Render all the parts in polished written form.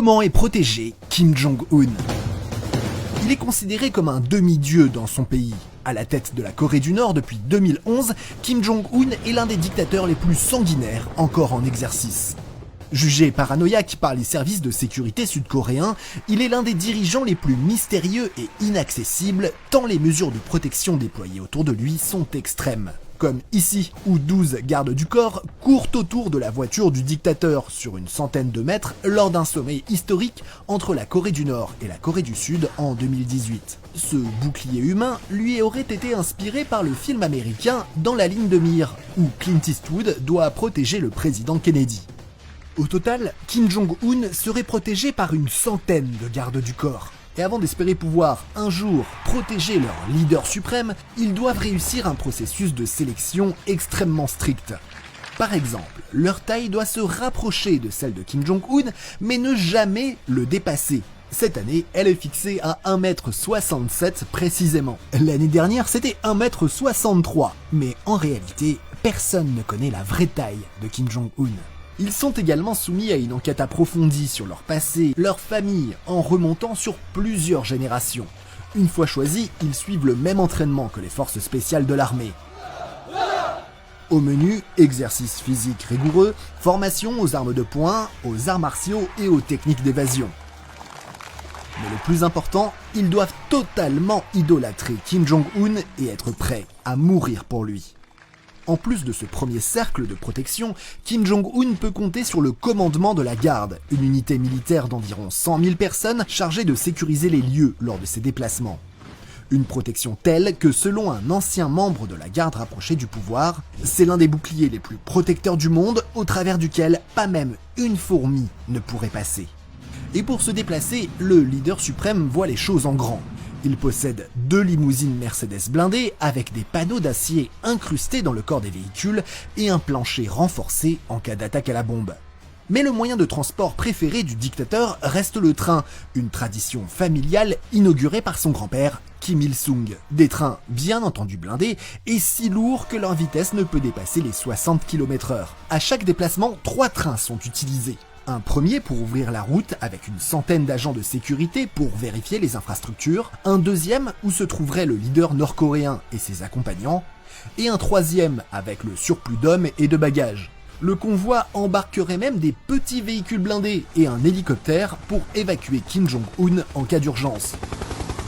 Comment est protégé Kim Jong-un? Il est considéré comme un demi-dieu dans son pays. À la tête de la Corée du Nord depuis 2011, Kim Jong-un est l'un des dictateurs les plus sanguinaires encore en exercice. Jugé paranoïaque par les services de sécurité sud-coréens, il est l'un des dirigeants les plus mystérieux et inaccessibles, tant les mesures de protection déployées autour de lui sont extrêmes. Comme ici, où 12 gardes du corps courent autour de la voiture du dictateur sur une centaine de mètres lors d'un sommet historique entre la Corée du Nord et la Corée du Sud en 2018. Ce bouclier humain lui aurait été inspiré par le film américain Dans la ligne de mire, où Clint Eastwood doit protéger le président Kennedy. Au total, Kim Jong-un serait protégé par une centaine de gardes du corps. Et avant d'espérer pouvoir, un jour, protéger leur leader suprême, ils doivent réussir un processus de sélection extrêmement strict. Par exemple, leur taille doit se rapprocher de celle de Kim Jong-un, mais ne jamais le dépasser. Cette année, elle est fixée à 1,67 m précisément. L'année dernière, c'était 1,63 m, mais en réalité, personne ne connaît la vraie taille de Kim Jong-un. Ils sont également soumis à une enquête approfondie sur leur passé, leur famille, en remontant sur plusieurs générations. Une fois choisis, ils suivent le même entraînement que les forces spéciales de l'armée. Au menu, exercices physiques rigoureux, formation aux armes de poing, aux arts martiaux et aux techniques d'évasion. Mais le plus important, ils doivent totalement idolâtrer Kim Jong-un et être prêts à mourir pour lui. En plus de ce premier cercle de protection, Kim Jong-un peut compter sur le commandement de la garde, une unité militaire d'environ 100 000 personnes chargée de sécuriser les lieux lors de ses déplacements. Une protection telle que, selon un ancien membre de la garde rapprochée du pouvoir, c'est l'un des boucliers les plus protecteurs du monde, au travers duquel pas même une fourmi ne pourrait passer. Et pour se déplacer, le leader suprême voit les choses en grand. Il possède 2 limousines Mercedes blindées avec des panneaux d'acier incrustés dans le corps des véhicules et un plancher renforcé en cas d'attaque à la bombe. Mais le moyen de transport préféré du dictateur reste le train, une tradition familiale inaugurée par son grand-père, Kim Il-sung. Des trains bien entendu blindés et si lourds que leur vitesse ne peut dépasser les 60 km/h. À chaque déplacement, 3 trains sont utilisés. Un premier pour ouvrir la route avec une centaine d'agents de sécurité pour vérifier les infrastructures, un deuxième où se trouverait le leader nord-coréen et ses accompagnants, et un troisième avec le surplus d'hommes et de bagages. Le convoi embarquerait même des petits véhicules blindés et un hélicoptère pour évacuer Kim Jong-un en cas d'urgence.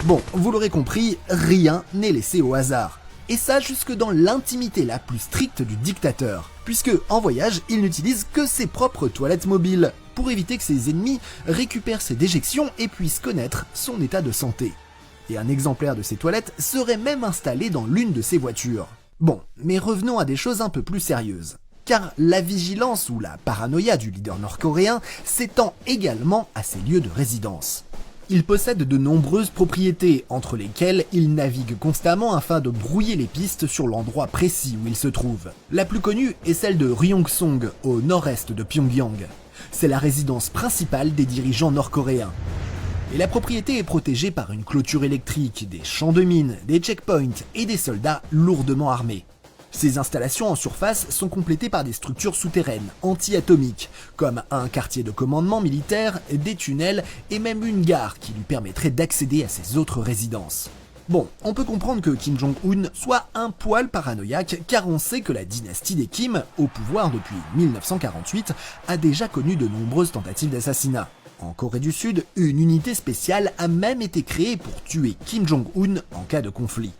Bon, vous l'aurez compris, rien n'est laissé au hasard. Et ça jusque dans l'intimité la plus stricte du dictateur, puisque en voyage, il n'utilise que ses propres toilettes mobiles, pour éviter que ses ennemis récupèrent ses déjections et puissent connaître son état de santé. Et un exemplaire de ces toilettes serait même installé dans l'une de ses voitures. Bon, mais revenons à des choses un peu plus sérieuses. Car la vigilance ou la paranoïa du leader nord-coréen s'étend également à ses lieux de résidence. Il possède de nombreuses propriétés, entre lesquelles il navigue constamment afin de brouiller les pistes sur l'endroit précis où il se trouve. La plus connue est celle de Ryong-song, au nord-est de Pyongyang. C'est la résidence principale des dirigeants nord-coréens. Et la propriété est protégée par une clôture électrique, des champs de mines, des checkpoints et des soldats lourdement armés. Ces installations en surface sont complétées par des structures souterraines, anti-atomiques, comme un quartier de commandement militaire, des tunnels et même une gare qui lui permettrait d'accéder à ses autres résidences. Bon, on peut comprendre que Kim Jong-un soit un poil paranoïaque car on sait que la dynastie des Kim, au pouvoir depuis 1948, a déjà connu de nombreuses tentatives d'assassinat. En Corée du Sud, une unité spéciale a même été créée pour tuer Kim Jong-un en cas de conflit.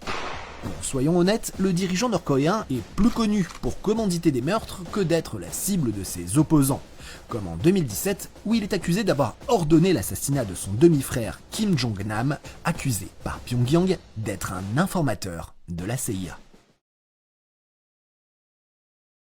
Bon, soyons honnêtes, le dirigeant nord-coréen est plus connu pour commanditer des meurtres que d'être la cible de ses opposants, comme en 2017 où il est accusé d'avoir ordonné l'assassinat de son demi-frère Kim Jong-nam, accusé par Pyongyang d'être un informateur de la CIA.